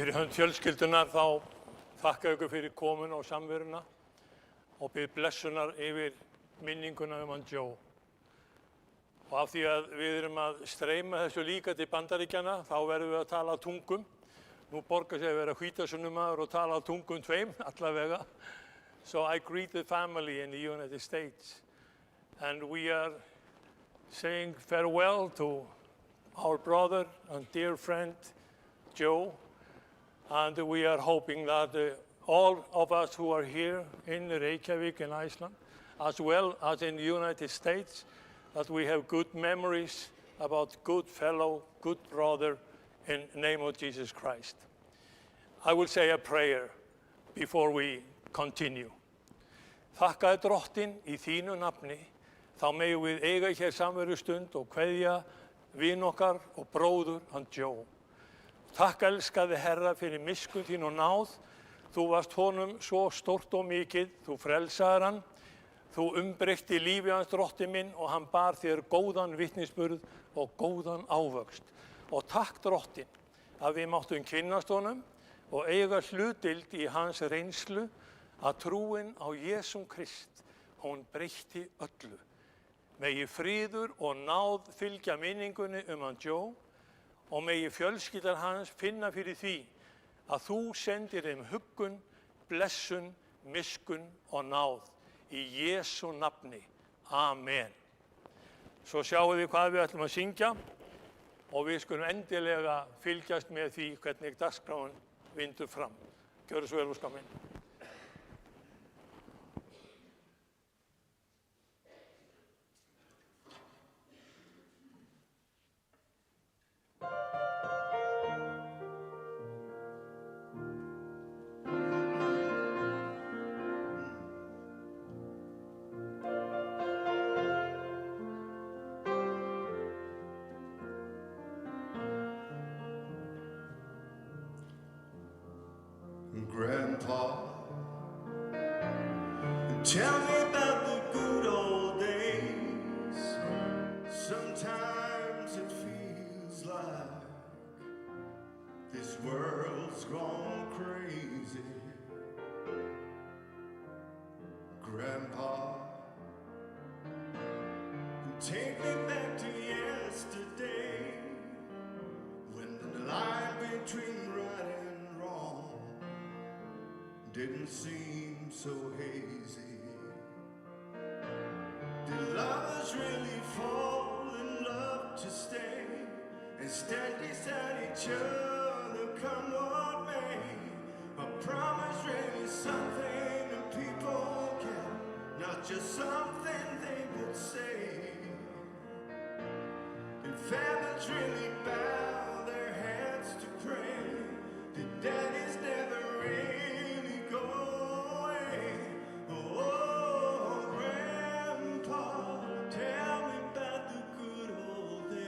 Fyrir hönd fjölskyldunar þá þakka ykkur fyrir komin og samveruna og bið blessunar yfir minninguna hann Joe. Og af því að við erum að streyma þessu líka til Bandaríkjanna, þá verðum við að tala tungum. Nú borgar sig að vera hvítasunnumaður og tala tungum tveim, allavega. So I greet the family in the United States. And we are saying farewell to our brother and dear friend, Joe. And we are hoping that all of us who are here in Reykjavik in Iceland, as well as in the United States, that we have good memories about good fellow, good brother, in the name of Jesus Christ. I will say a prayer before we continue. Þakkaði Drottinn í þínu nafni, þá megum við eiga hér samverustund og kveðja vin okkar og bróður hann Joe. Takk elskaði Herra fyrir miskunn þín og náð. Þú varst honum svo stórt og mikið, þú frelsaðir hann. Þú umbreytti lífi hans Drottinn minn og hann bar þér góðan vitnisburð og góðan ávöxt. Og takk Drottinn að við máttum kynnast honum og eiga hlutdeild í hans reynslu að trúin á Jesúm Krist, hún breytti öllu. Megi friður og náð fylgja minningunni hann Joe og megi fjölskyldan hans finna fyrir því að þú sendir þeim huggun, blessun, miskunn og náð í Jesú nafni. Amen. Svo sjáum við hvað við ætlum að syngja og við skulum endilega fylgjast með því hvernig dagskráin vindur fram. Gjörðu svo vel, óskar minn. Grandpa, tell me about the good old days. Sometimes it feels like this world's gone crazy. Grandpa, take me back to yesterday when the line between right and wrong didn't seem so hazy. Did lovers really fall in love to stay and stand beside each other come what may? A promise really something that people get, not just something they would say. Did families really bow their heads to pray? Did daddies never really go away? Oh, Grandpa, tell me about the good old days.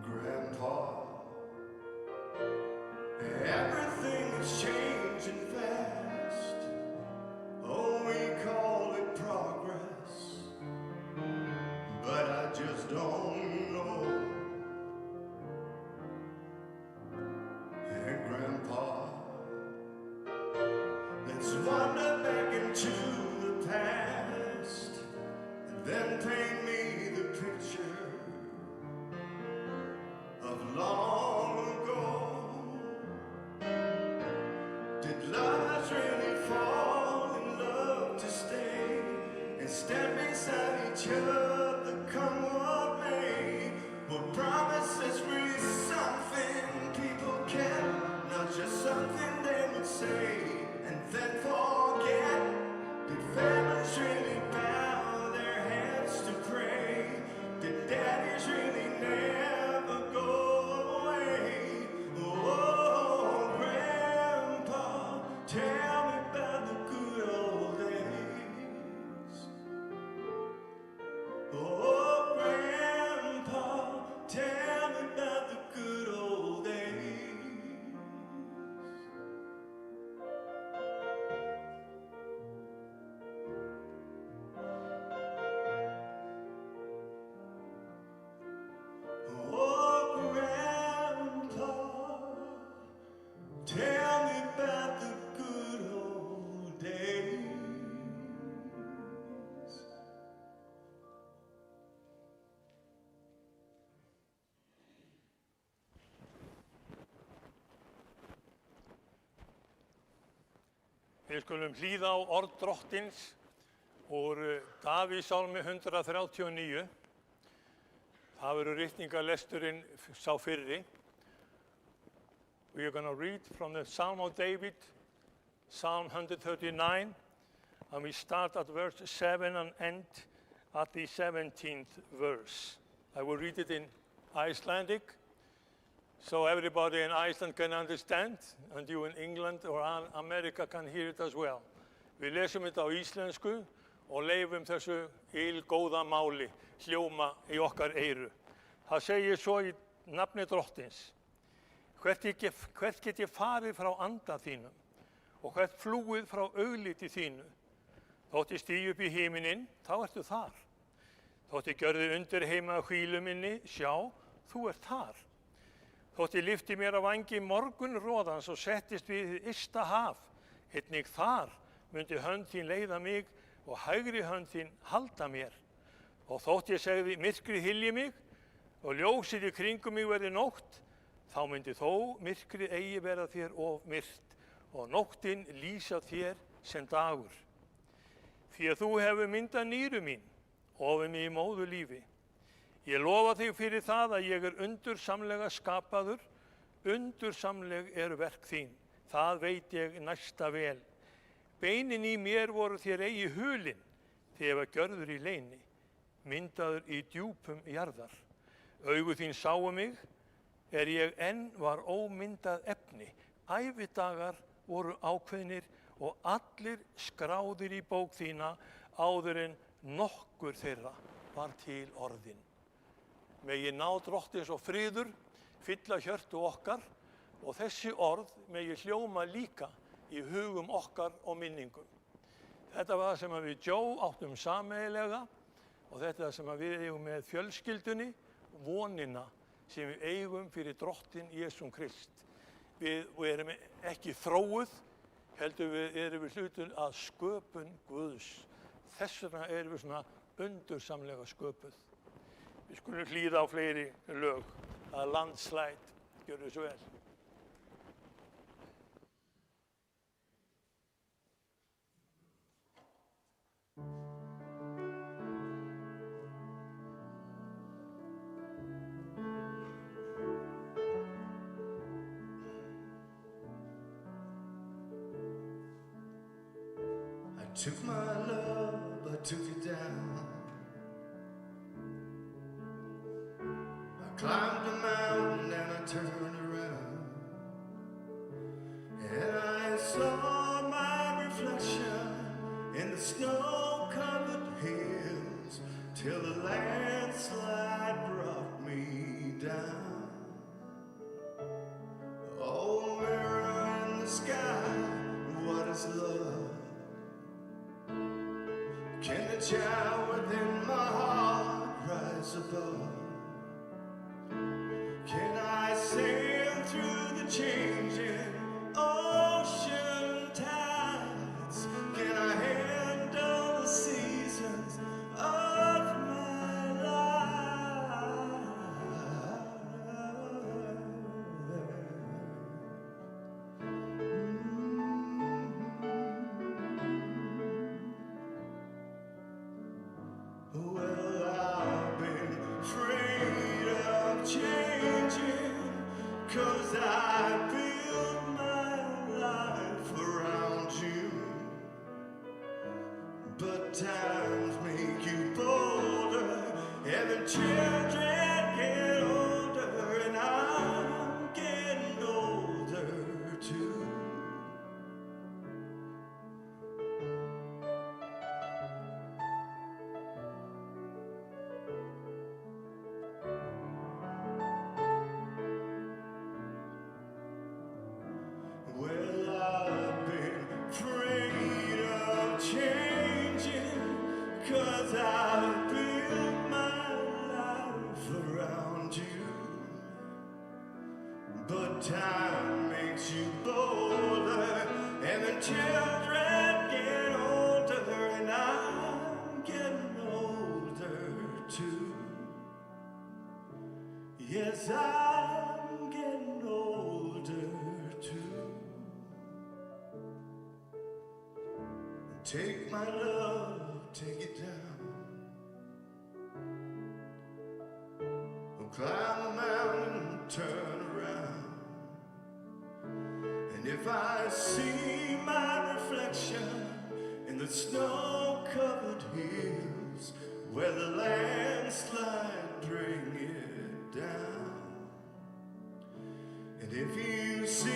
Grandpa, everything is changing fast. Oh, we call it progress, but I just don't know. Hey, Grandpa, let's wander back into the past and then paint me the picture of long ago. Did lovers really fall in love to stay and stand beside each other come what may? Were promises really something people kept, not just something they would say and then forget? Did families really bow their heads to pray? Did daddies really never go away? Oh, Grandpa, tell me about the good old days. Við skulum hlýða á orð Drottins úr Davíðssálmi 139. Það verður ritningarlesturinn sá fyrri. We are going to read from the Psalm of David, Psalm 139, and we start at verse 7 and end at the 17th verse. I will read it in Icelandic, so everybody in Iceland can understand, and you in England or America can hear it as well. Við lesum þetta á íslensku og leifum þessu ylgóða máli hljóma í okkar eyru. Það segir svo í nafni Drottins: Hvert get ég farið frá anda þínum og hvert flúið frá augliti þínu? Þótt ég stíg upp í himininn, þá ertu þar. Þótt ég gjörði undir heima hvílu minni, sjá, þú ert þar. Þótt ég lyfti mér á vangi morgunroðans og settist við hið ysta haf, einnig þar myndi hönd þín leiða mig og hægri hönd þín halda mér. Og þótt ég segði myrkrið hylji mig og ljósið í kringum mig verði nótt, þá myndi þó myrkrið eigi vera þér of myrt og nóttin lýsa þér sem dagur. Því að þú hefur myndað nýru mín, ofið mig í móðu lífi. Ég lofa þig fyrir það að ég er undursamlega skapaður, undursamleg eru verk þín, það veit ég næsta vel. Beinin í mér voru þér eigi hulin, þegar var gjörður í leyni, myndaður í djúpum jarðar. Augu þín sáu mig, ég enn var ómyndað efni, ævidagar voru ákveðnir og allir skráðir í bók þína áður en nokkur þeirra var til orðin. Megi náð Drottins og friður fylla hjörtu okkar og þessi orð megi hljóma líka í hugum okkar og minningum. Þetta var það sem við Joe áttum sameiginlega og þetta er það sem við eigum með fjölskyldunni, vonina sem við eigum fyrir Drottin Jesúm Krist. Við erum ekki þróuð, heldur við erum við hlutun að sköpun Guðs. Þess vegna erum við svona undursamlega sköpuð. Við skulum hlýða á fleiri lög, að Landslide, gjörðu svo vel. I took my love, I took it down. Climbed a mountain and I turned around, and I saw my reflection in the snow-covered hills till the landslide brought me down. Oh, mirror in the sky, what is love? Can the child within my heart rise above? Can I sail through the changing ocean tides? Can I handle the seasons of my life? Well, I've been afraid of changing, 'cause I built my life around you. But times make you bolder, and the children get older, and I'm getting older too. Well, I've been afraid of changing, 'cause I built my life around you. But time makes you bolder, and the children get older, and I'm getting older too. Yes, I'm getting older too. take my love, take it down. I'll climb a mountain, turn around. And if I see my reflection in the snow-covered hills where the landslide bring it down, and if you see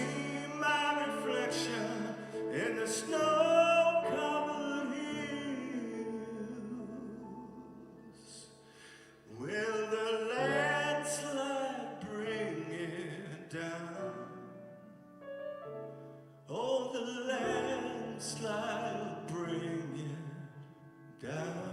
my reflection in the snow-covered hills, will the landslide bring it down? Oh, the landslide will bring it down.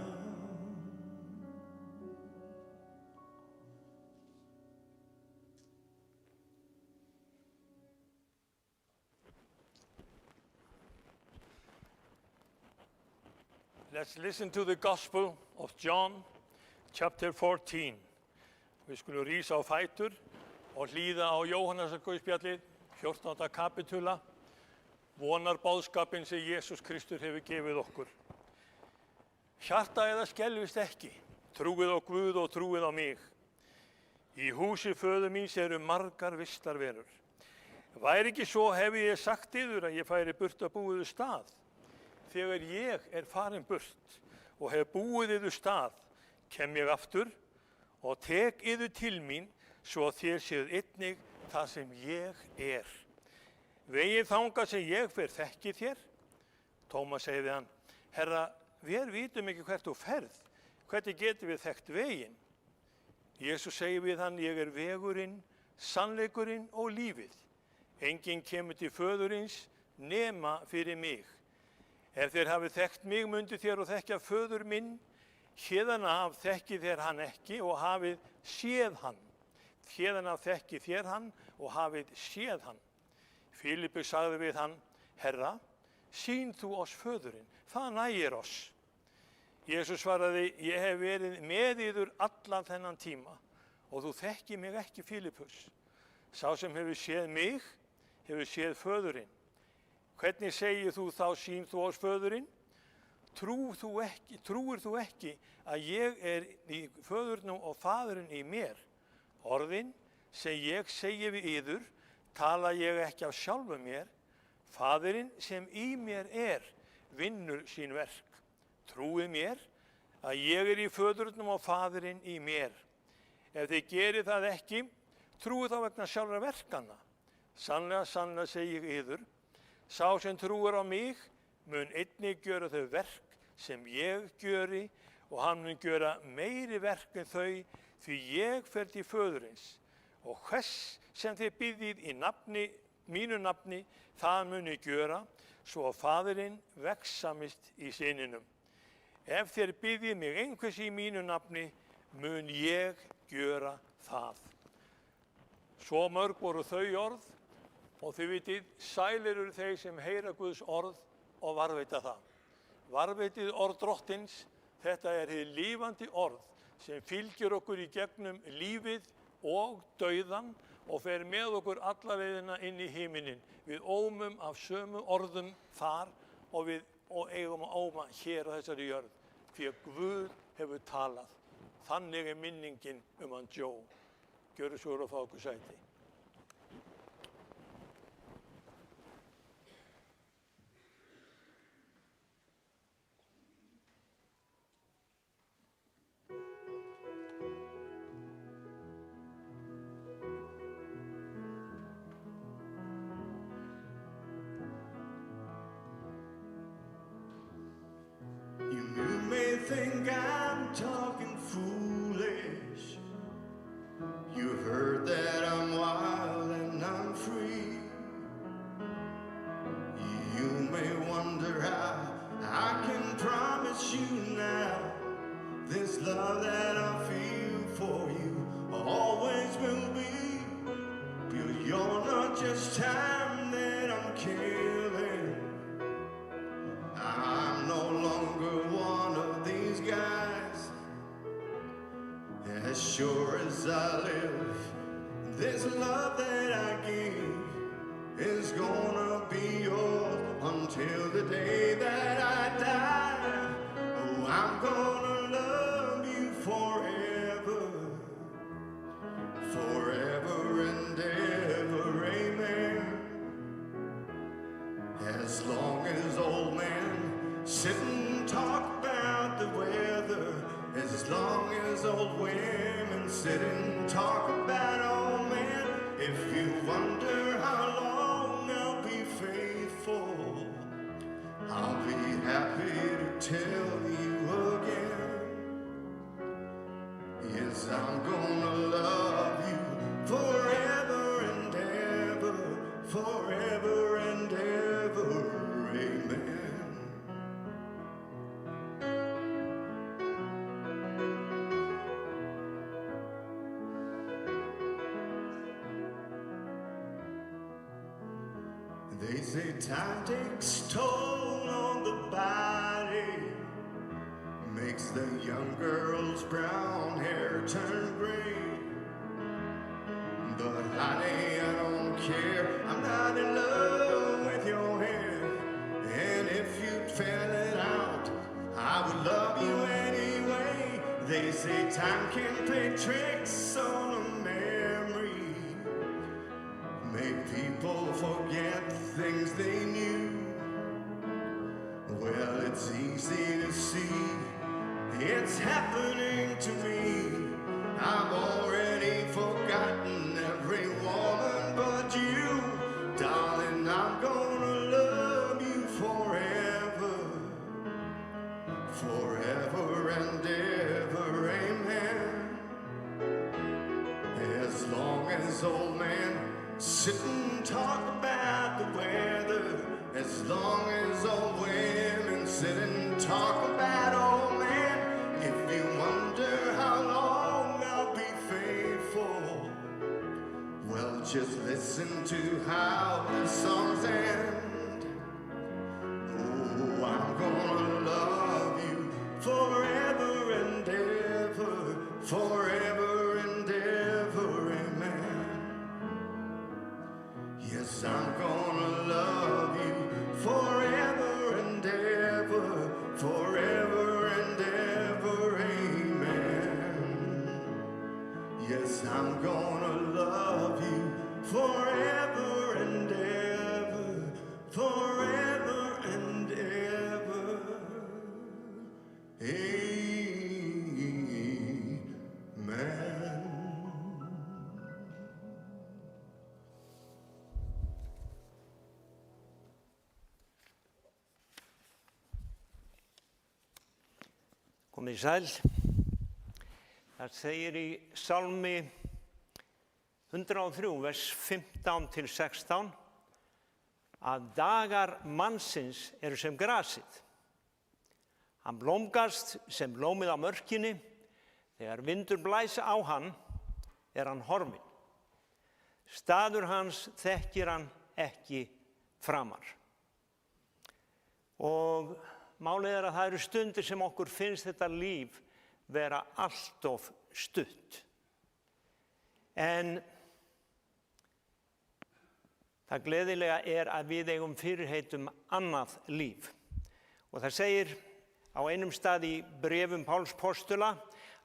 Let's listen to the Gospel of John, chapter 14. Við skulum rísa á fætur og hlýða á Jóhannesarguðspjallið, 14. kapitula, vonarbáðskapinn sem Jesús Kristur hefur gefið okkur. Hjarta eða skelfist ekki, trúið á Guð og trúið á mig. Í húsi föður míns eru margar vistarverur. Væri ekki svo hefi ég sagt yður að ég færi burt að búiðu stað. Þegar ég farin burt og hef búið yður stað, kem ég aftur og tek yður til mín svo þér séð einnig það sem ég Vegið þangað sem ég fer þekki þér? Tómas segði hann, Herra, við vitum ekki hvert þú ferð, hvernig getum við þekkt veginn? Jesús segir við hann, ég vegurinn, sannleikurinn og lífið. Enginn kemur til föðurins nema fyrir mig. Ef þér hafið þekkt mig, mundu þér og þekkja föður minn, héðan af þekki þér hann ekki og hafið séð hann. Héðan af þekki þér hann og hafið séð hann. Filippus sagði við hann, Herra, sýn þú oss föðurinn, það nægir oss. Jesús svaraði, ég hef verið með yður allan þennan tíma og þú þekki mig ekki, Filippus. Sá sem hefur séð mig, hefur séð föðurinn. Hvernig segir þú þá sýn þú oss föðurinn? Trúir þú ekki að ég í föðurnum og faðurinn í mér? Orðin sem ég segi við yður, tala ég ekki af sjálfum mér. Faðurinn sem í mér vinnur sín verk. Trúið mér að ég í föðurnum og faðurinn í mér. Ef þið gerið það ekki, trúið þá vegna sjálfra verkanna. Sannlega, sannlega segi ég yður, sá sem trúir á mig mun einnig gjöra þau verk sem ég gjöri og hann mun gjöra meiri verk en þau því ég fer til föðurins. Og hvers sem þið biðjið í mínu nafni, það mun ég gjöra, svo að faðirinn vegsamist í syninum. Ef þér biðjið mig einhvers í mínu nafni, mun ég gjöra það. Svo mörg voru þau orð, og þið vitið, sælir eru þeir sem heyra Guðs orð og varðveita það. Varðveitið orð Drottins, þetta hið lifandi orð sem fylgir okkur í gegnum lífið og dauðan og fer með okkur alla leiðina inn í himinin. Við ómum af sömu orðum þar og við eigum að óma hér á þessari jörð, því að Guð hefur talað. Þannig minningin hann Joe. Gjörðu svo að fá okkur sæti. You may think I'm talking foolish. You've heard that I'm wild and I'm free. You may wonder how I can promise you now this love that I feel for you always will be. But you're not just time that I'm killing. I'm no longer one of these guys. As sure as I live, this love that I give is gonna be yours until the day that I die. Oh, I'm gonna love you forever, forever and ever, amen. As long as old men sit and talk about the weather, as long as old women sit and talk about old men, if you wonder how long I'll be faithful, I'll be happy to tell you again. Yes, I'm gonna love you forever and ever, forever and ever, amen. They say time takes toll on the body, makes the young girl's brown hair turn gray. But honey, I don't care, I'm not in love with your hair. And if you fell it out, I would love you anyway. They say time can play tricks on a memory, make people forget things they knew. Well, it's easy to see, it's happening to me. I've already forgotten every woman but you. Darling, I'm gonna love you forever, forever and ever, amen. As long as old men sit and talk about the weather, as long as old women sit and talk about old men, if you wonder how long I'll be faithful, well, just listen to how the songs end. Oh, I'm gonna love you forever and ever, forever and ever, amen. Yes, I'm gonna love you forever and ever, forever and ever, amen. Yes, I'm gonna love you forever and ever, forever and ever, amen. Komið í sæl. Það segir í Sálmi 103, vers 15 til 16, að dagar mannsins eru sem grasið. Hann blómgast sem blómið á mörkinni, þegar vindur blæs á hann, er hann horfinn. Staður hans þekkir hann ekki framar. Og málið er að það eru stundir sem okkur finnst þetta líf vera allt of stutt. En það gleðilega er að við eigum fyrirheit annað líf. Og það segir á einum stað í bréfum Páls postula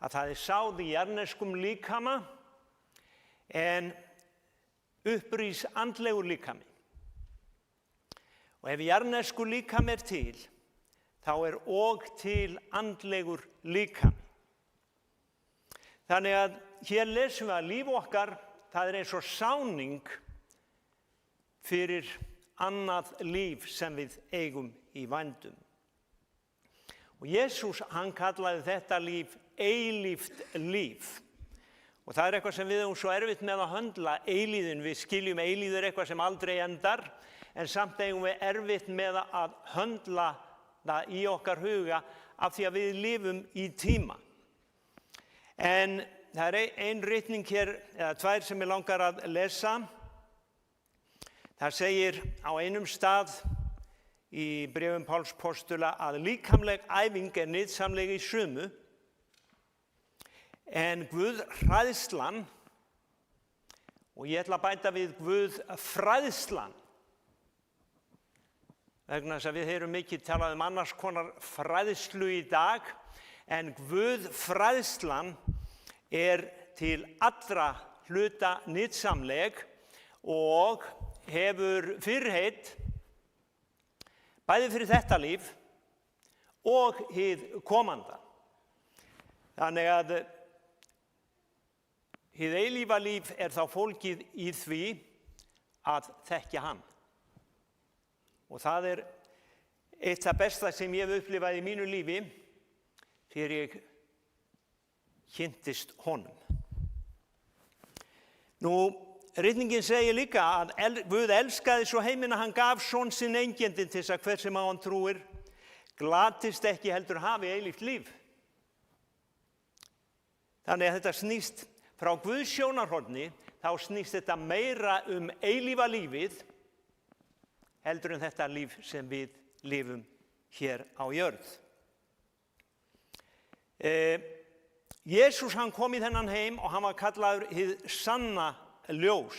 að það er sáð í jarðneskum líkama en upprís andlegur líkami. Og ef jarðneskur líkami er til, þá er og til andlegur líkami. Þannig að hér lesum við að líf okkar, það er eins og sáning fyrir annað líf sem við eigum í vændum. Og Jesús, hann kallaði þetta líf eilíft líf. Og það er eitthvað sem við höfum svo erfitt með að höndla, eilíðin. Við skiljum eilíður eitthvað sem aldrei endar, en samt eigum við erfitt með að höndla það í okkar huga af því að við lifum í tíma. En það er ein ritning hér, eða tvær sem ég langar að lesa. Það segir á einum stað í bréfum Páls postula að líkamleg æfing er nytsamleg í sumu, en Guðhræðslan, og Og ég ætla að bæta við Guð fræðslan. Vegna þess að við heyrum mikið talað annars konar fræðslu í dag, en Guð fræðslan til allra hluta nytsamleg og hefur fyrirheit bæði fyrir þetta líf og hið komanda. Þannig að hið eilífa líf þá fólgið í því að þekkja hann. Og það eitt það besta sem ég hef upplifað í mínu lífi þegar ég kynntist honum. Nú, ritningin segir líka að Guð elskaði svo heiminn að hann gaf son sinn eingendi til þess að hver sem á hann trúir glatist ekki heldur hafi eilíft líf. Þannig að þetta snýst frá Guðs sjónarhorni, þá snýst þetta meira eilífa lífið heldur en þetta líf sem við lifum hér á jörð. Jesús hann kom í þennan heim og hann var kallaður hið sanna ljós.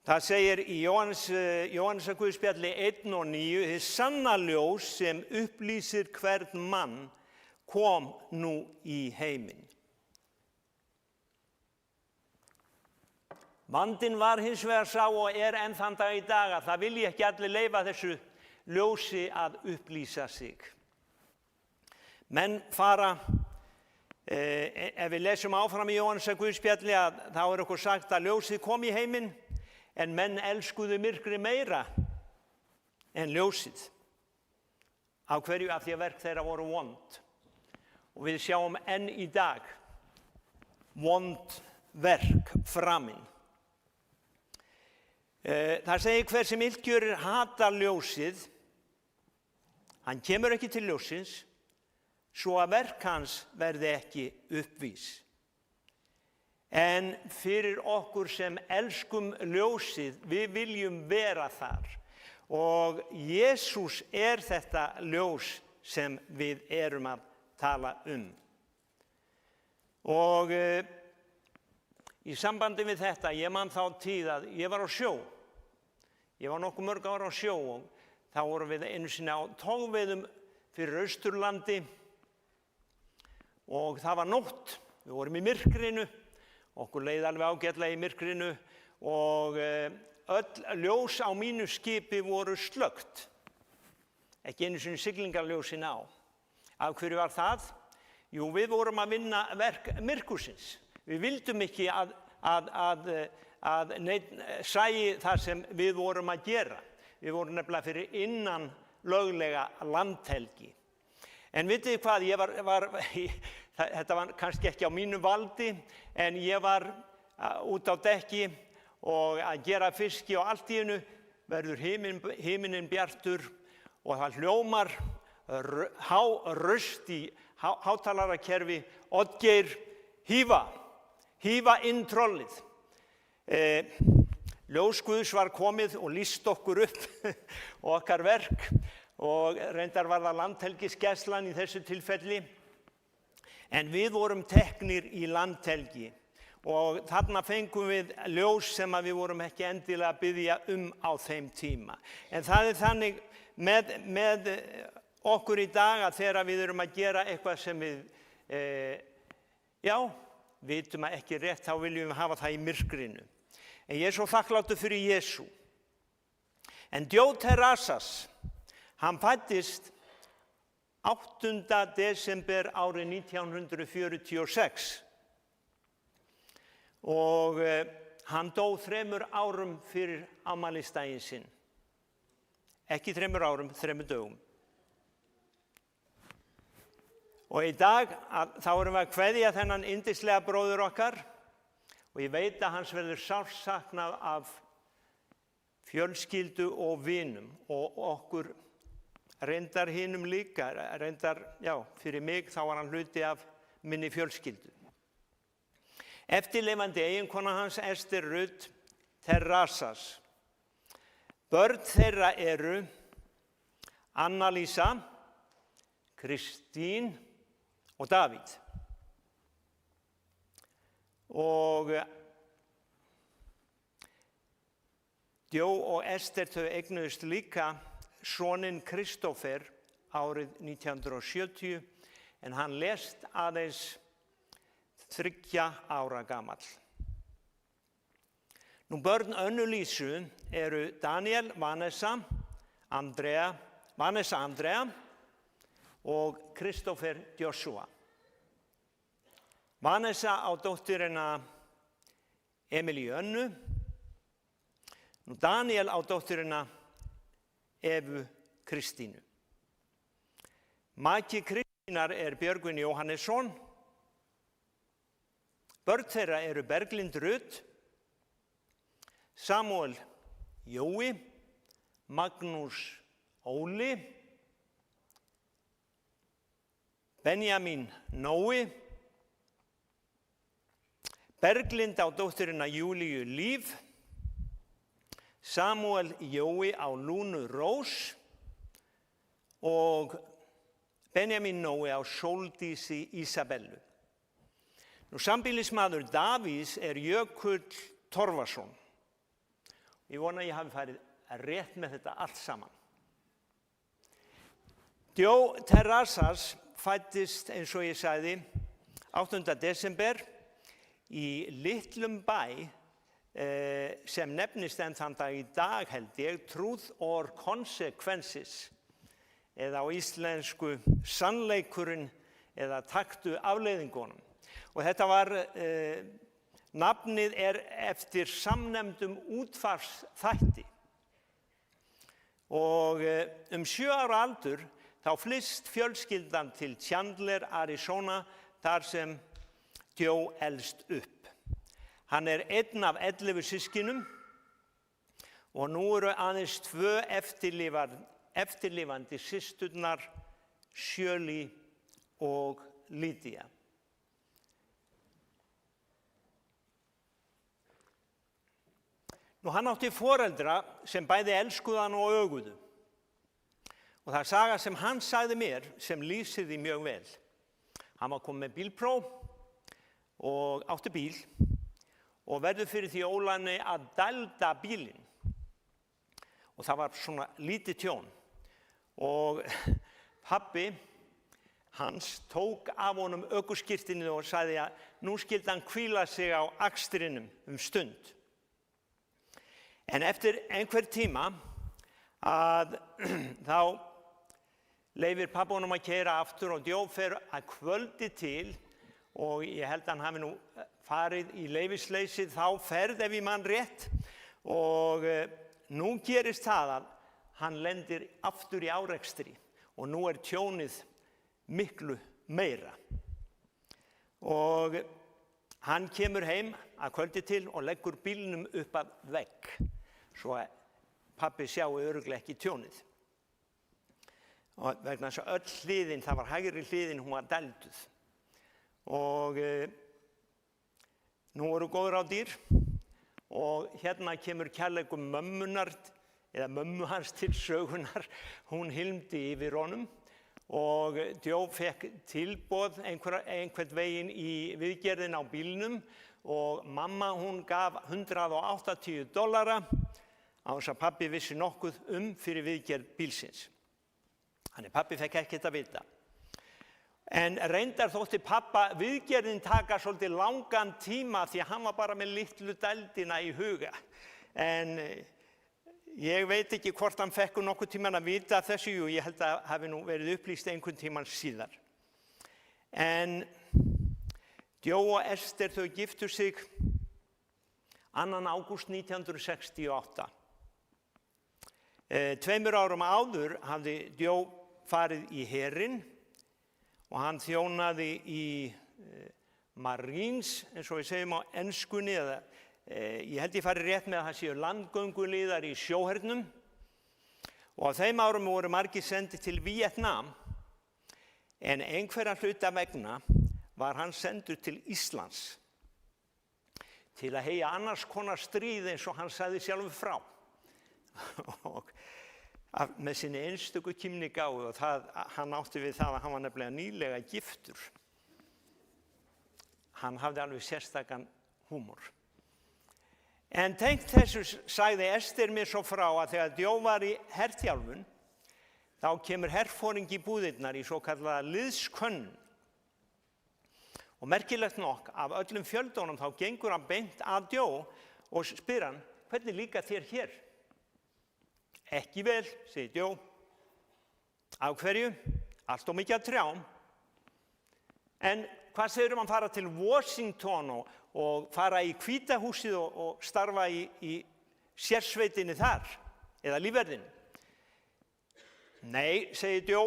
Það segir í Jóhannesar Guðspjalli 1:9, hið sanna ljós sem upplýsir hvern mann kom nú í heiminn. Vandinn var hins vegar sá og enn þann dag í dag að það vilji ekki allir leyfa þessu ljósi að upplýsa sig. Menn fara, ef við lesum áfram í Jóhannesar Guðspjalli, þá okkur sagt að ljósið kom í heiminn, en menn elskuðu myrkri meira en ljósið. Af hverju? Af því að verk þeirra voru vond. Og við sjáum enn í dag vond verk framinn. Það segir hver sem illgjörir hatar ljósið, hann kemur ekki til ljósins, svo að verk hans verði ekki uppvís. En fyrir okkur sem elskum ljósið, við viljum vera þar. Og Jesús þetta ljós sem við erum að tala Og í sambandi við þetta, ég man þá tíð að ég var á sjó. Ég var nokkuð mörg ára á sjó og þá vorum við einu sinni á togveiðum fyrir Austurlandi og það var nótt. Við vorum í myrkrinu, okkur leið alveg ágætlega í myrkrinu og öll ljós á mínu skipi voru slökkt. Ekki einu sinni siglingarljósin á. Af hverju var það? Jú, við vorum að vinna verk myrkursins. Við vildum ekki að neinn sæi það sem við vorum að gera. Við vorum nefnilega fyrir innan löglega landhelgi. En vitið hvað, þetta var kannski ekki á mínu valdi, en ég var út á dekki og að gera fiski og allt í einu verður himinin bjartur og það hljómar röst í hátalarakerfi, Oddgeir, hífa inn trollið. Ljós Guðs var komið og lýst okkur upp okkar verk og reyndar var það landhelgisgæslan í þessu tilfelli. En við vorum teknir í landhelgi og þarna fengum við ljós sem við vorum ekki endilega að biðja á þeim tíma. En það þannig með okkur í dag að þegar við erum að gera eitthvað sem við, vitum að ekki rétt, þá viljum við hafa það í myrkrinu. En ég svo þakkláttur fyrir Jesú. En Dioterasas, hann fæddist 8. desember árið 1946 og hann dó 3 árum fyrir afmælisdaginn sinn. Ekki 3 árum, 3 dögum. Og í dag þá erum við að kveðja þennan yndislega bróður okkar og ég veit að hans verður sárt saknað af fjölskyldu og vinum og okkur reyndar hinum líka, fyrir mig þá var hann hluti af minni fjölskyldu. Eftirlifandi eiginkona hans Ester Ruth Terrazas. Börn þeirra eru Anna-Lísa, Kristín og Davíð. Og Joe og Esther þau eignuðust líka soninn Kristófer árið 1970 en hann lést aðeins 3 ára gamall. Nú börn Önnu Lísu eru Daniel, Vanessa Andrea og Kristófer Joshua. Vanessa á dótturina Emilíu Önnu. Nú Daniel á dótturina Evu Kristínu. Maki Kristínar Björgvin Jóhannesson. Börn þeirra eru Berglind Rut, Samuel Jói, Magnús Óli, Benjamin Nói, Berglind á dótturina Júlíu Líf, Samuel Jói á Lúnu Rós og Benjamin Nói á Sóldísi Ísabellu. Nú sambýlismaður Davíðs Jökull Torfason. Ég vona að ég hafi farið rétt með þetta allt saman. Joe Terrazas fæddist, eins og ég sagði, 8. desember í litlum bæ sem nefnist enn þann dag í dag held ég, Truth or Consequences, eða á íslensku sannleikurinn eða taktu afleiðingunum. Og þetta var, nafnið eftir samnefndum útvarpsþætti. Og 7 ára aldur þá flyst fjölskyldan til Chandler, Arizona, þar sem Joe elst upp. Hann einn af 11 systkinum og nú eru aðeins 2 eftirlifandi systurnar, Shirley og Lydia. Nú hann átti foreldra sem bæði elskuðu hann og öguðu. Og það saga sem hann sagði mér sem lýsir því mjög vel. Hann var kominn með bílpróf og átti bíl og verður fyrir því ólæni að dælda bílinn. Og það var svona lítið tjón. Og pabbi hans tók af honum ökuskírteinið og sagði að nú skyldi hann hvíla sig á akstrinum stund. En eftir einhver tíma þá leyfir pabbi honum að keyra aftur og Joe fer að kvöldi til og ég held að hann hafi nú farið í leyfisleysið þá ferð ef ég man rétt og nú gerist það að hann lendir aftur í árekstri og nú tjónið miklu meira. Og hann kemur heim að kvöldi til og leggur bílnum upp að vegg svo að pabbi sjáu örugglega ekki tjónið. Og vegna þess að öll hliðin, það var hægri hliðin, hún var dælduð. Og nú voru góð ráð dýr og hérna kemur kærleikur mömmunar eða mömmu hans til sögunar. Hún hylmdi yfir honum og Joe fekk tilboð einhvern veginn í viðgerðin á bílnum og mamma hún gaf $180 á þess að pabbi vissi nokkuð fyrir viðgerð bílsins. Þannig pabbi fekk ekkert að vita. En reyndar þótti pappa viðgerðin taka svolítið langan tíma því að hann var bara með litlu dældina í huga. En ég veit ekki hvort hann fekk nokkuð tíman að vita þessu, og ég held að hafi nú verið upplýst einhvern tíman síðar. En Joe og Esther þau giftu sig 2. ágúst 1968. 2 árum áður hafði Joe farið í herinn og hann þjónaði í Marines, eins og við segjum á enskunni, eða ég held ég farið rétt með að það séu landgönguliðar í sjóhernum. Og á þeim árum voru margir sendið til Víetnam, en einhverja hluta vegna var hann sendur til Íslands til að heyja annars konar stríð eins og hann sagði sjálfur frá. Og með sinni einstöku kímnigáfu, og hann átti við það að hann var nefnilega nýlega giftur. Hann hafði alveg sérstakan húmor. En tengt þessu sagði Ester mér svo frá að þegar Djó var í herþjálfun, þá kemur herforingi í búðirnar í svo kallaða liðskönnun. Og merkilegt nokk, af öllum fjöldunum þá gengur hann beint að Djó og spyr hann, hvernig líka þér hér? Ekki vel, segir Djó. Af hverju? Allt of mikið af trjám. En hvað segir hann fara til Washington og fara í Hvíta húsið og starfa í sérsveitinni þar, eða lífverðinu? Nei, segir Djó,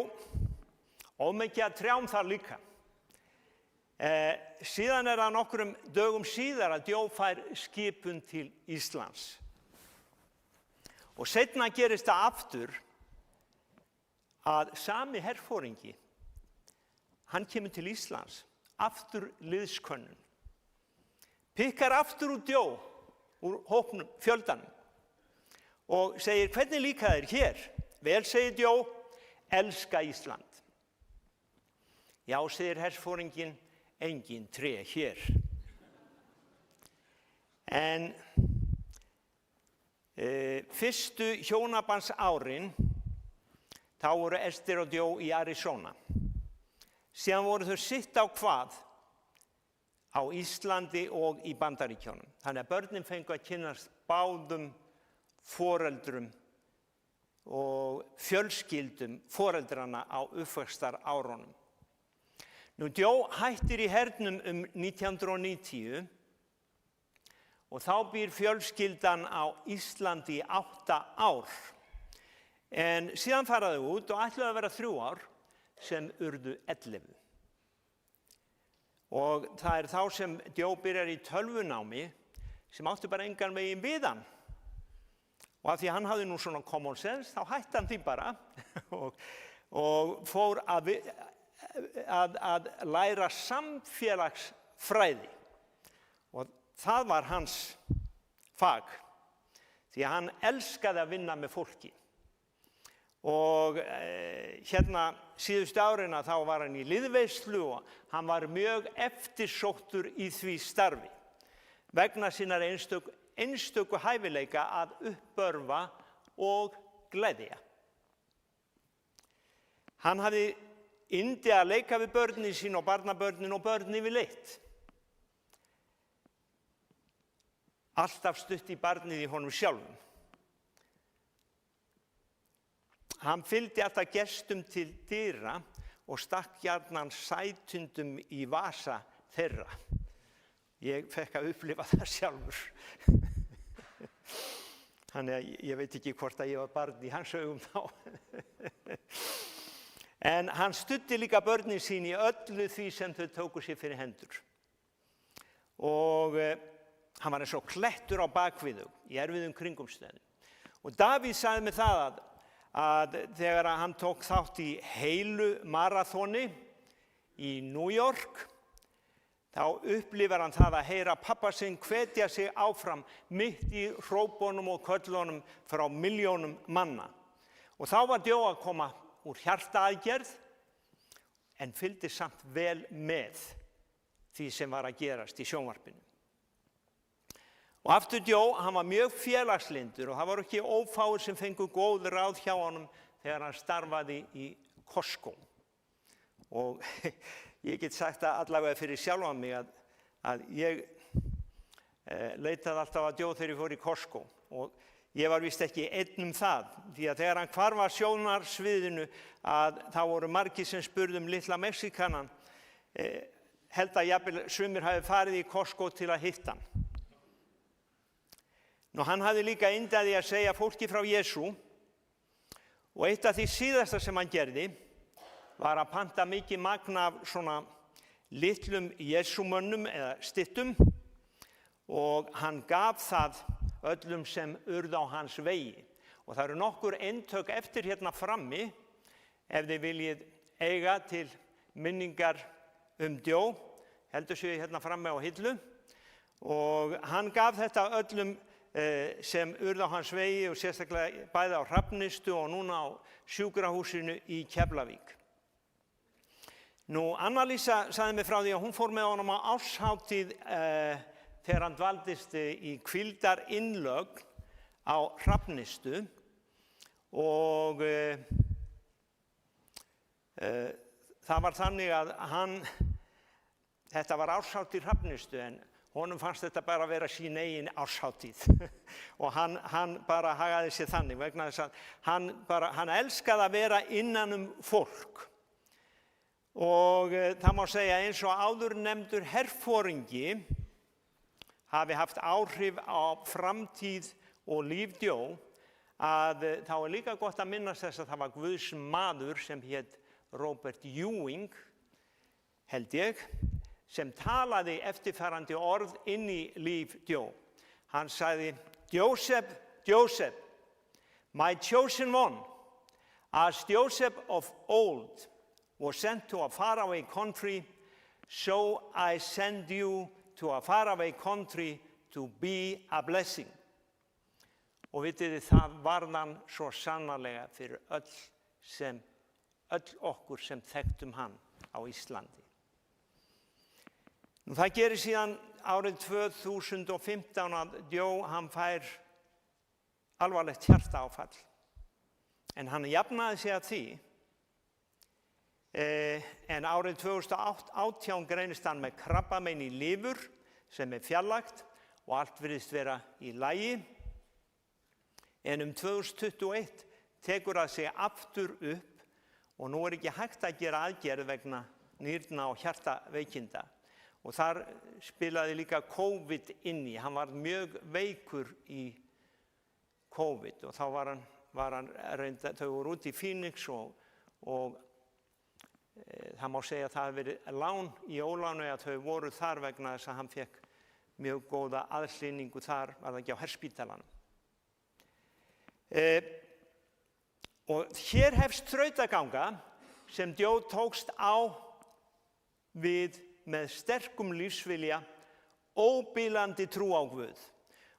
of mikið af trjám þar líka. Síðan það nokkrum dögum síðar að Djó fær skipun til Íslands. Og seinna gerist það aftur að sami herforingi, hann kemur til Íslands, aftur liðskönnun. Pikkar aftur úr Djó, úr hópnum, fjöldanum, og segir, hvernig líka þér hér? Vel, segir Djó, elska Ísland. Já, segir herforingin, engin tré hér. En fyrstu hjónabandsárin, þá voru Ester og Djó í Arizona. Síðan voru þau sitt á hvað? Á Íslandi og í Bandaríkjunum. Þannig að börnin fengu að kynnast báðum foreldrum og fjölskyldum foreldrana á uppvaxtarárunum. Nú, Djó hættir í hernum 1990 og þá býr fjölskyldan á Íslandi í 8 ár. En síðan fara þau út og ætluðu að vera 3 ár sem urðu 11. Og það þá sem Djó byrjar í tölvunámi sem átti bara engan veginn við hann. Og af því hann hafði nú svona common sense, þá hætti hann því bara og fór að læra samfélagsfræði. Og það var hans fag, því að hann elskaði að vinna með fólki. Og hérna síðustu árina þá var hann í liðveislu og hann var mjög eftirsóttur í því starfi vegna sinnar einstöku hæfileika að uppörva og gleðja. Hann hafði yndi að leika við börnin sín og barnabörnin og börn yfirleitt. Alltaf stutt í barnið í honum sjálfum. Hann fylgdi alltaf gestum til dyra og stakk gjarnan sætundum í vasa þeirra. Ég fekk að upplifa það sjálfur. Þannig að ég veit ekki hvort að ég var barn í hans augum þá. En hann studdi líka börnin sín í öllu því sem þau tóku sér fyrir hendur. Og hann var eins og klettur á bakvið þau í erfiðum kringumstæðum. Og Davíð sagði mér það að þegar hann tók þátt í heilu maraþoni í New York, þá upplifir hann það að heyra pabba sinn hvetja sig áfram mitt í hrópunum og köllunum frá milljónum manna. Og þá var Djó að koma úr hjartaaðgerð en fylgdi samt vel með því sem var að gerast í sjónvarpinu. Og aftur Djó, hann var mjög félagslyndur og það var ekki ófáir sem fengu góð ráð hjá honum þegar hann starfaði í Costco. Og ég get sagt það allavega fyrir sjálfan mig að ég leitaði alltaf að Djó þegar ég fór í Costco. Og ég var víst ekki einn það, því að þegar hann hvarf af sjónarsviðinu að þá voru margir sem spurðu litla Mexikanan, held að jafnvel sumir hafi farið í Costco til að hitta hann. Nú, hann hafði líka yndi að því að segja fólki frá Jesú og eitt af því síðasta sem hann gerði var að panta mikið magn af svona litlum Jesúmönnum eða styttum og hann gaf það öllum sem urðu á hans vegi. Og það eru nokkur eintök eftir hérna frammi ef þið viljið eiga til minningar Djó, heldur séu hérna frammi á hillu. Og hann gaf þetta öllum sem urðu á hans vegi og sérstaklega bæði á Hrafnistu og núna á sjúkrahúsinu í Keflavík. Nú, Anna-Lísa sagði mér frá því að hún fór með honum á árshátíð þegar hann dvaldist í hvíldarinnlögn á Hrafnistu og það var þannig að þetta var árshátíð Hrafnistu en honum fannst þetta bara að vera sín eigin árshátíð og hann bara hagaði sér þannig vegna þess að hann elskaði að vera innan fólk. Og það má segja eins og áðurnefndur herforingi hafi haft áhrif á framtíð og líf Joe, að þá líka gott að minnast þess að það var Guðs maður sem hét Robert Ewing, held ég, sem talaði eftirfarandi orð inn í líf Joe. Hann sagði, Joseph, Joseph, my chosen one, as Joseph of old was sent to a faraway country, so I send you to a faraway country to be a blessing. Og vitið þið, það varðan svo sannarlega fyrir öll okkur sem þekktum hann á Íslandi. Það gerir síðan árið 2015 að Joe hann fær alvarlegt hjartaáfall. En hann jafnaði sig að því. En árið 2018 greinist hann með krabbamein í lifur sem fjarlægt og allt virðist vera í lagi. En 2021 tekur það sig aftur upp og nú ekki hægt að gera aðgerð vegna nýrna og hjartaveikinda. Og þar spilaði líka COVID inn í. Hann var mjög veikur í COVID og þá var hann reynda, þau voru út í Phoenix og það má segja að það hafi verið lán í óláni að þau voru þar vegna þess að hann fekk mjög góða aðhlynningu þar, var það ekki á herspítalanum. Og hér hefst þrautaganga sem Joe tókst á við með sterkum lífsvilja, óbilandi trú á Guð.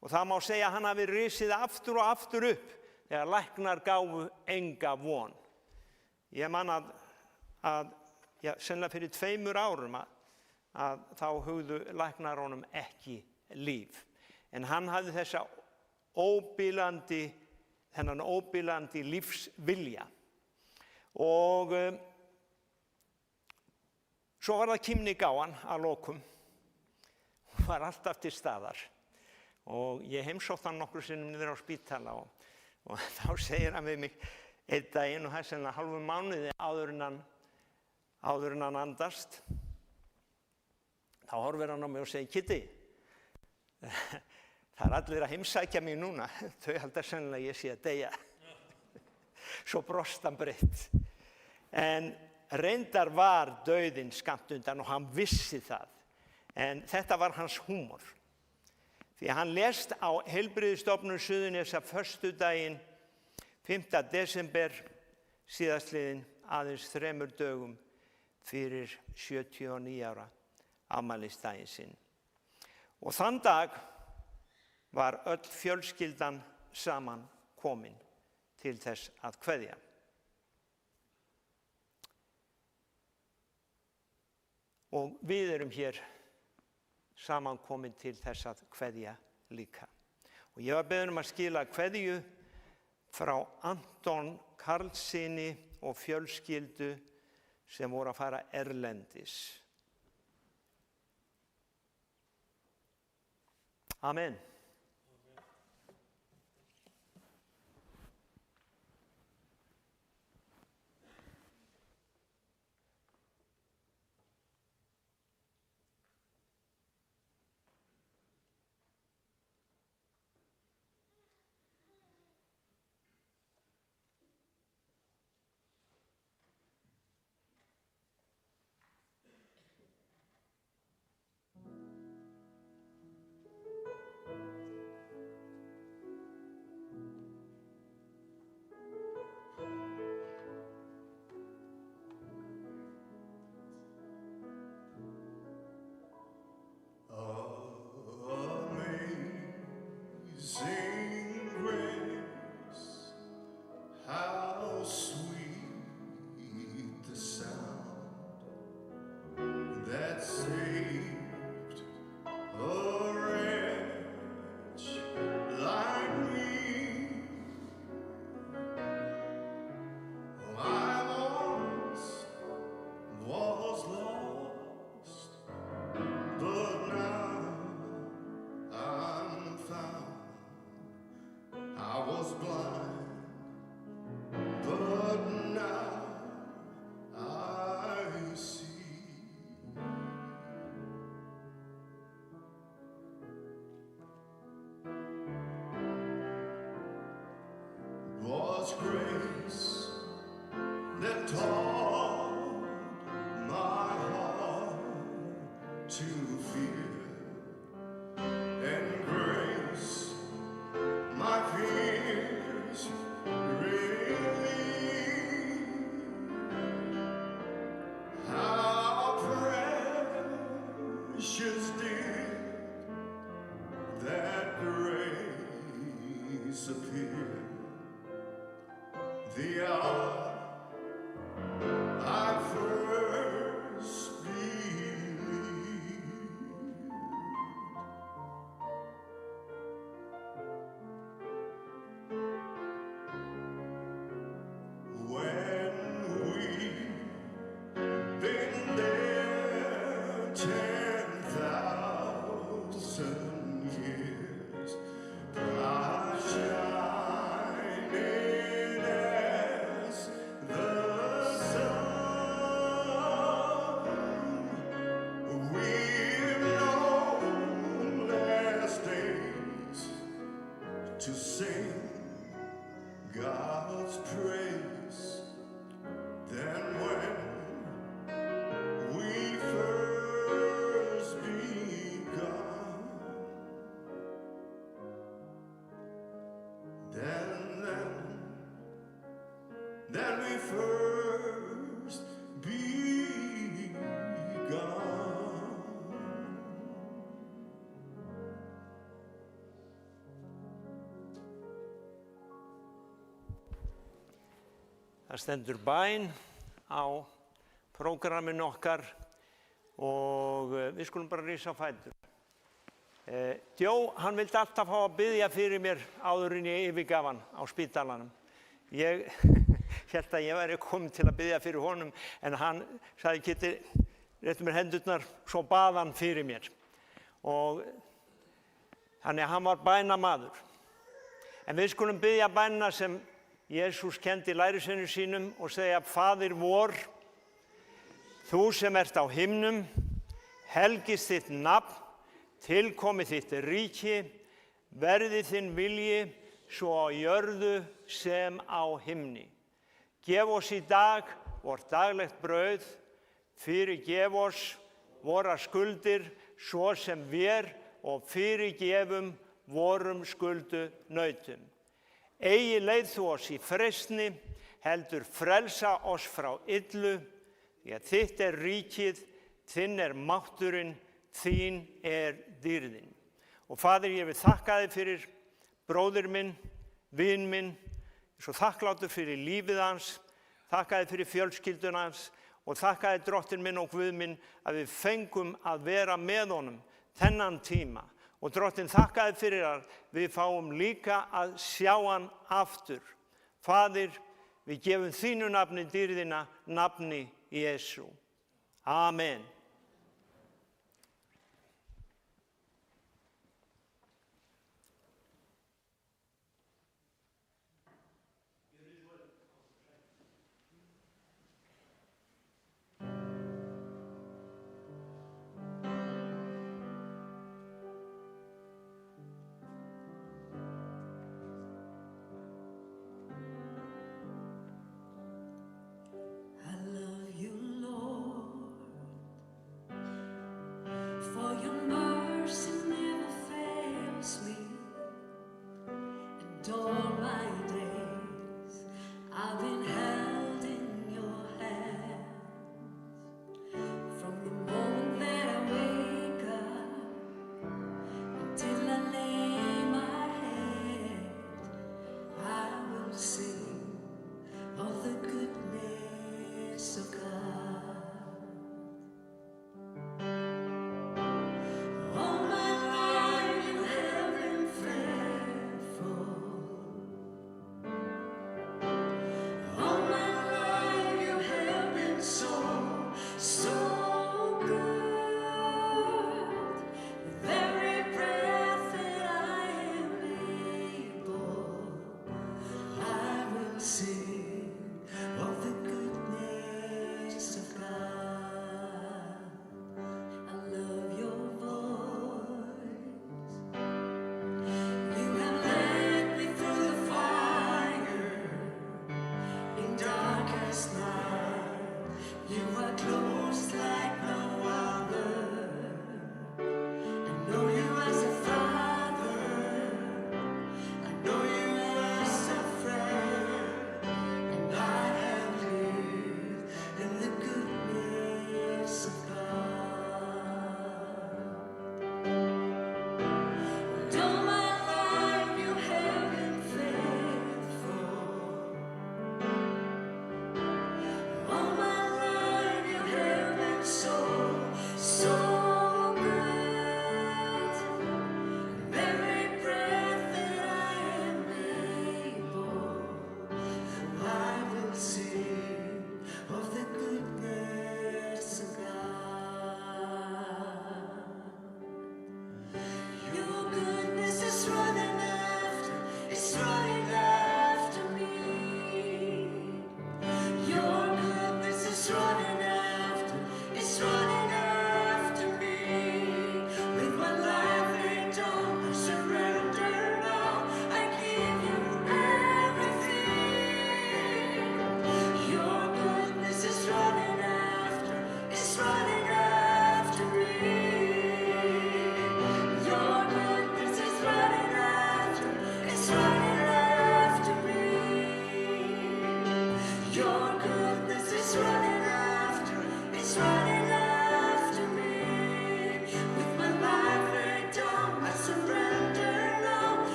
Og það má segja að hann hafi risið aftur og aftur upp þegar læknar gáfu enga von. Ég man að sennilega fyrir 2 árum að þá hugðu læknar honum ekki líf. En hann hafði þennan óbilandi lífsvilja. Og svo var það kímni á hann að lokum. Hún var alltaf til staðar. Og ég heimsótti hann nokkru sinnum niður á spítala og þá segir hann við mig einn daginn og það er sennilega hálfum mánuði áður en hann andast. Þá horfir hann á mig og segir, Kitty, það allir að heimsækja mig núna. Þau halda sennilega ég sé að deyja. Svo brosti hann breitt. En reyndar var dauðinn skammt undan og hann vissi það. En þetta var hans húmor. Því hann lést á Heilbrigðisstofnun Suðurnesja föstudaginn 5. desember síðastliðinn aðeins 3 dögum fyrir 79 ára afmælisdaginn sinn. Og þann dag var öll fjölskyldan saman komin til þess að kveðja. Og við erum hér saman komin til þess að kveðja líka. Og ég var beðinn að skila kveðju frá Anton Karlssyni og fjölskyldu sem voru að fara erlendis. Amen. God's grace that taught my heart to fear, and grace my fears relieve. How precious did that grace appear, the hour I first believed. When we've been there 10,000 years, bright shining as the sun, we've known last days to sing God's praise than when we first begun. Then we first begun. Það stendur bæn á prógramminu okkar og við skulum bara rísa á fætur. Joe, hann vildi alltaf fá að biðja fyrir mér áður en ég yfirgaf hann á spítalanum. Ég hélt að ég væri komin til að biðja fyrir honum, en hann sagði, Kitty, réttu mér hendurnar, svo bað hann fyrir mér. Og þannig að hann var bænamaður. En við skulum biðja bænina sem Jesús kendi lærisveinum sínum og segja, Faðir vor, þú sem ert á himnum, helgist þitt nafn, tilkomi þitt ríki, verði þinn vilji, svo á jörðu sem á himni. Gef oss í dag vort daglegt brauð, fyrirgef oss vora skuldir, svo sem við og fyrirgefum vorum skuldunautum. Eigi leið þú oss í freistni, heldur frelsa oss frá illu, því að þitt er ríkið, þinn er mátturinn, þín er dýrðin. Og Faðir, ég vil þakka þér fyrir bróðir minn, vin minn, svo þakklátur fyrir lífið hans, þakka þér fyrir fjölskyldun hans og þakka þér Drottinn minn og Guð minn að við fengum að vera með honum þennan tíma. Og Drottinn, þakka þér fyrir að við fáum líka að sjá hann aftur. Faðir, við gefum þínu nafni dýrðina, nafni Jesú. Amen.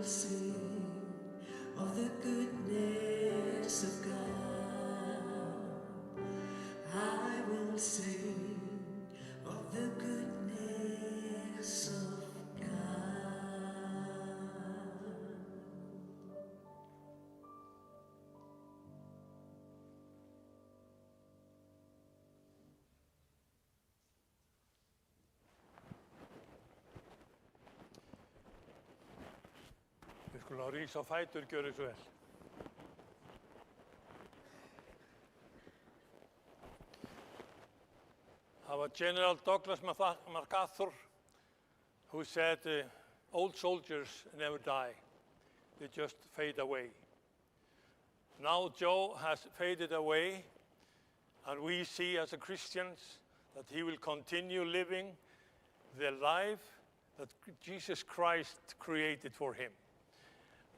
sing of the goodness of God. I will sing of the goodness of God. Við skulum rísa á fætur, gjörðu svo vel. Það var General Douglas MacArthur who said, old soldiers never die, they just fade away. Now Joe has faded away, and we see as Christians that he will continue living the life that Jesus Christ created for him.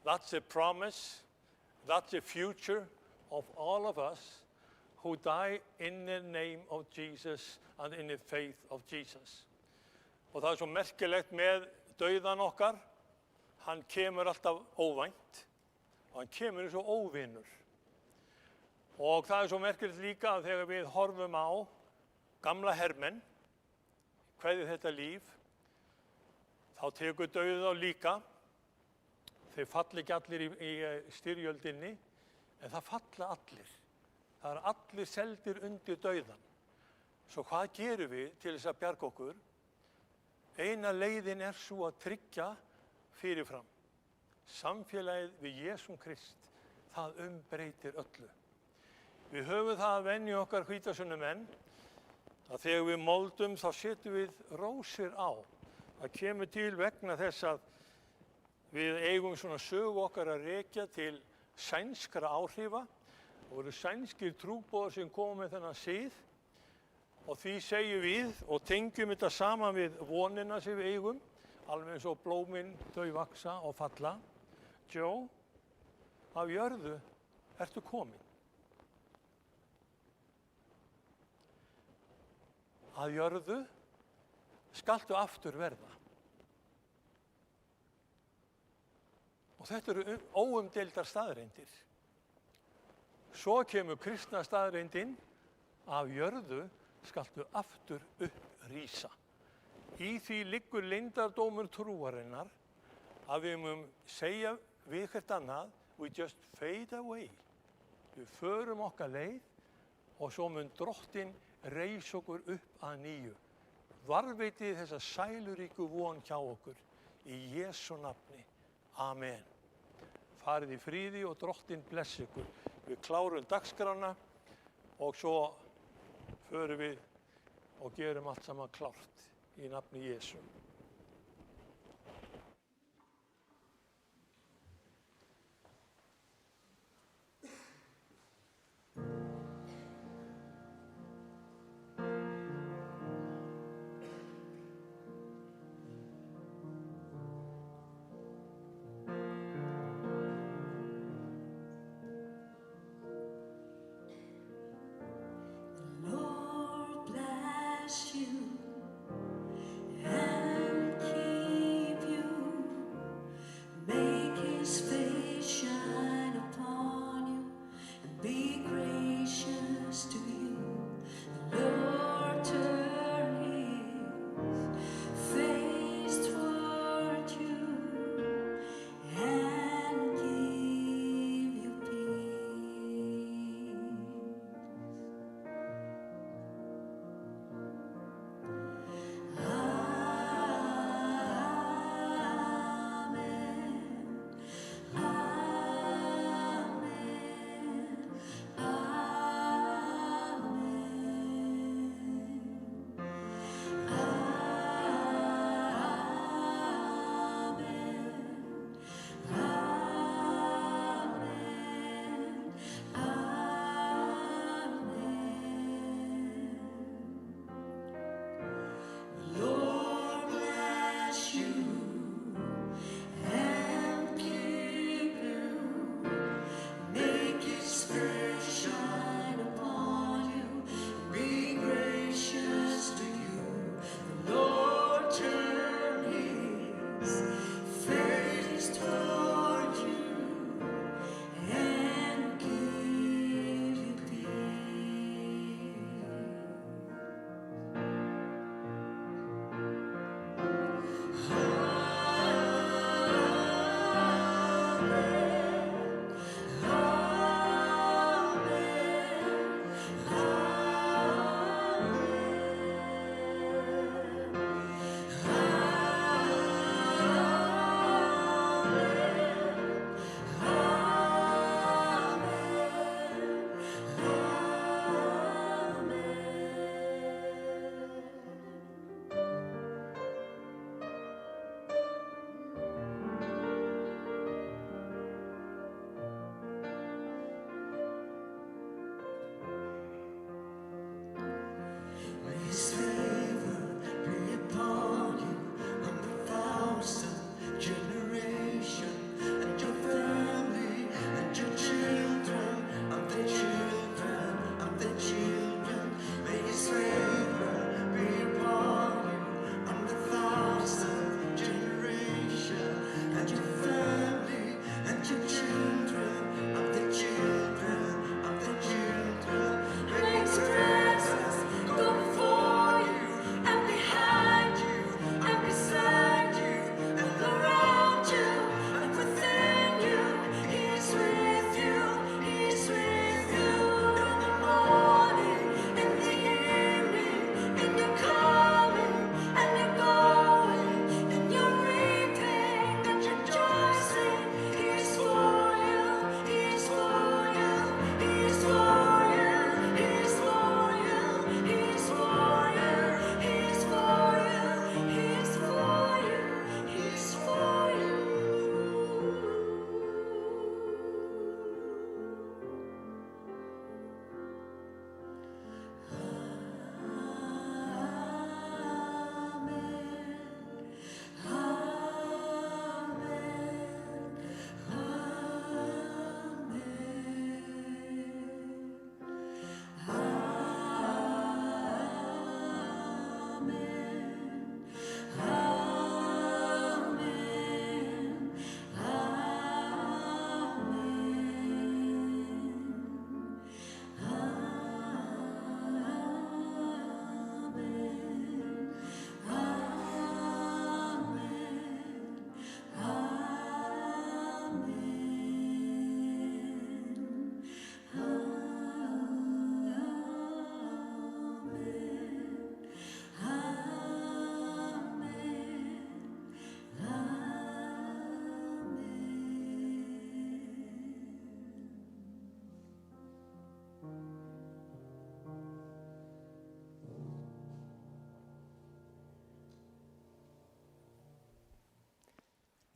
That's a promise, that's a future of all of us who die in the name of Jesus and in the faith of Jesus. Og það svo merkilegt með dauðan okkar, hann kemur alltaf óvænt og hann kemur eins og óvinur. Og það svo merkilegt líka að þegar við horfum á gamla hermenn, kveðið þetta líf, þá tekur dauðið á líka. Þeir falla ekki allir í styrjöldinni, en það falla allir. Það eru allir seldir undir dauðan. Svo hvað gerum við til þess að bjarga okkur? Eina leiðin svo að tryggja fyrirfram. Samfélagið við Jesúm Krist, það umbreytir öllu. Við höfum það að venju okkar hvítasunnumenn, að þegar við moldum þá setjum við rósir á. Það kemur til vegna þess að við eigum svona sögu okkar að rekja til sænskra áhrifa. Það voru sænskir trúboðar sem komu með þennan sið og því segjum við og tengjum þetta saman við vonina sem við eigum, alveg eins og blómin þau vaksa og falla. Joe, af jörðu ertu komin. Að jörðu skaltu aftur verða. Og þetta eru óumdeildar staðreyndir. Svo kemur kristna staðreyndin, af jörðu skaltu aftur upprísa. Í því liggur leyndardómur trúarinnar að við munum segja við hvert annað, we just fade away. Við förum okkar leið og svo mun Drottinn reis okkur upp að nýju. Varðveitið þessa sæluríku von hjá okkur í Jesú nafni. Amen. Farið í fríði og Drottinn blessi ykkur. Við klárum dagskrána og svo förum við og gerum allt saman klárt í nafni Jesú. Lord bless you and keep you. Make his face shine upon you and be gracious to you. The Lord turn his face toward you and give you peace.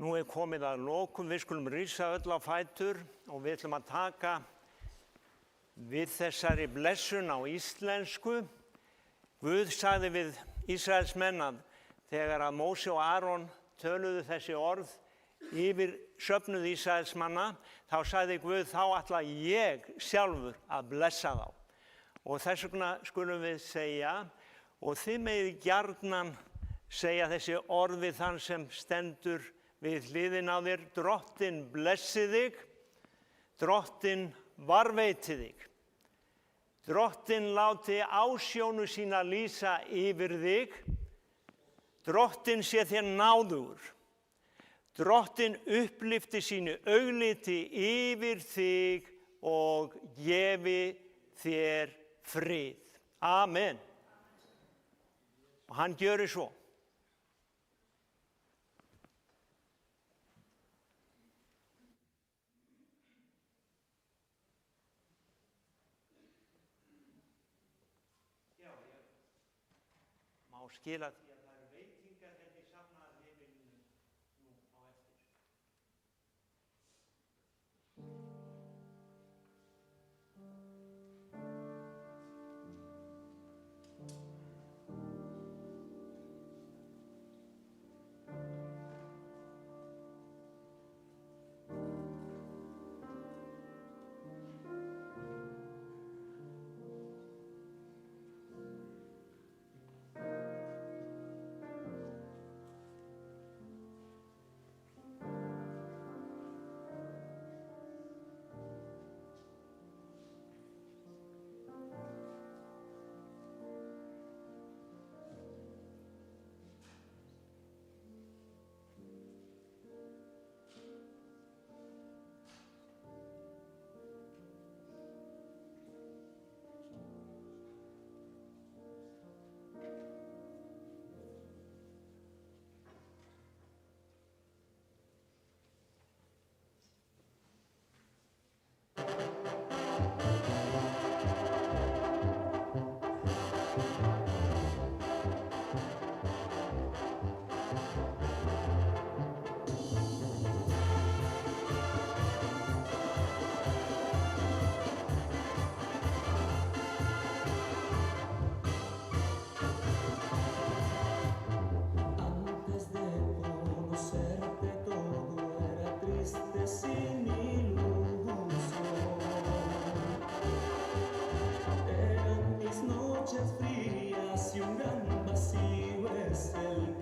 Nú er komið að lokum, við skulum rísa öll á fætur og við ætlum að taka við þessari blessun á íslensku. Guð sagði við Ísraelsmenn að þegar að Móse og Aron töluðu þessi orð yfir söfnuð Ísraelsmanna, þá sagði Guð, þá ætla ég sjálfur að blessa þá. Og þess vegna skulum við segja, og þið megið gjarnan segja þessi orð við þann sem stendur við hliðina á þér: Drottinn blessi þig, Drottinn varveiti þig. Drottinn láti ásjónu sína lýsa yfir þig, Drottinn sé þér náðugur. Drottinn upplyfti sínu augliti yfir þig og gefi þér frið. Amen. Og hann gjöri svo. Má skila því að það eru veitingar í safnaðarheimilinu nú á eftir. Eran mis noches frías y un gran vacío es el